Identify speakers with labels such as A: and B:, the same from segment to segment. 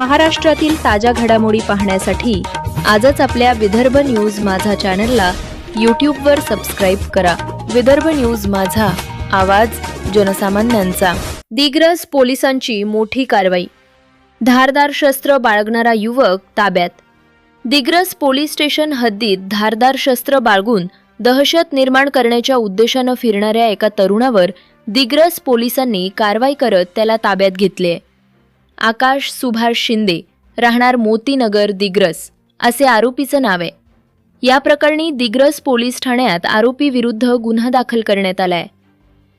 A: महाराष्ट्रातील ताज्या घडामोडी पाहण्यासाठी आजच आपल्या विदर्भ न्यूज माझा चॅनलला यूट्यूबवर सबस्क्राईब करा। विदर्भ न्यूज माझा, आवाज जनसामान्यांचा। दिग्रस पोलिसांची मोठी कारवाई, धारदार शस्त्र बाळगणारा युवक ताब्यात। दिग्रस पोलीस स्टेशन हद्दीत धारदार शस्त्र बाळगून दहशत निर्माण करण्याच्या उद्देशानं फिरणाऱ्या एका तरुणावर दिग्रस पोलिसांनी कारवाई करत त्याला ताब्यात घेतले। आकाश सुभाष शिंदे, राहणार मोतीनगर दिग्रस असे आरोपीचं नाव आहे। या प्रकरणी दिग्रस पोलीस ठाण्यात आरोपी विरुद्ध गुन्हा दाखल करण्यात आलाय।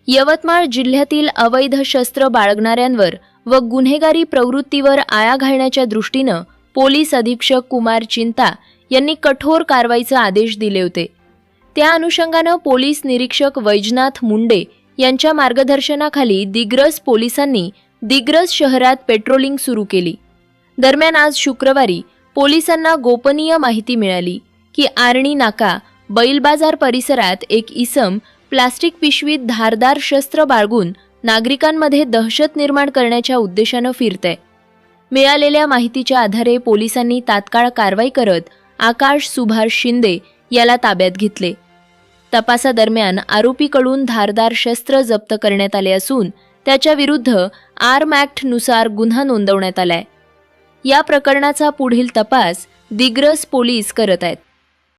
A: यवतमाळ जिल्ह्यातील अवैध शस्त्र बाळगणाऱ्यांवर व गुन्हेगारी प्रवृत्तीवर आळा घालण्याच्या दृष्टीनं पोलीस अधीक्षक कुमार चिंता यांनी कठोर कारवाईचे आदेश दिले होते। त्या अनुषंगानं पोलीस निरीक्षक वैजनाथ मुंडे यांच्या मार्गदर्शनाखाली दिग्रस पोलिसांनी दिग्रस शहरात पेट्रोलिंग सुरू केली। दरम्यान आज शुक्रवारी पोलिसांना गोपनीय माहिती मिळाली की आर्णी नाका बैल बाजार परिसरात एक इसम प्लास्टिक पिशवीत धारदार शस्त्र बाळगून नागरिकांमध्ये दहशत निर्माण करण्याच्या उद्देशानं फिरतंय। मिळालेल्या माहितीच्या आधारे पोलिसांनी तात्काळ कारवाई करत आकाश सुभाष शिंदे याला ताब्यात घेतले। तपासादरम्यान आरोपीकडून धारदार शस्त्र जप्त करण्यात आले असून त्याच्या विरुद्ध आर्म ॲक्ट नुसार गुन्हा नोंदवण्यात आलाय। या प्रकरणाचा पुढील तपास दिग्रस पोलीस करत आहेत।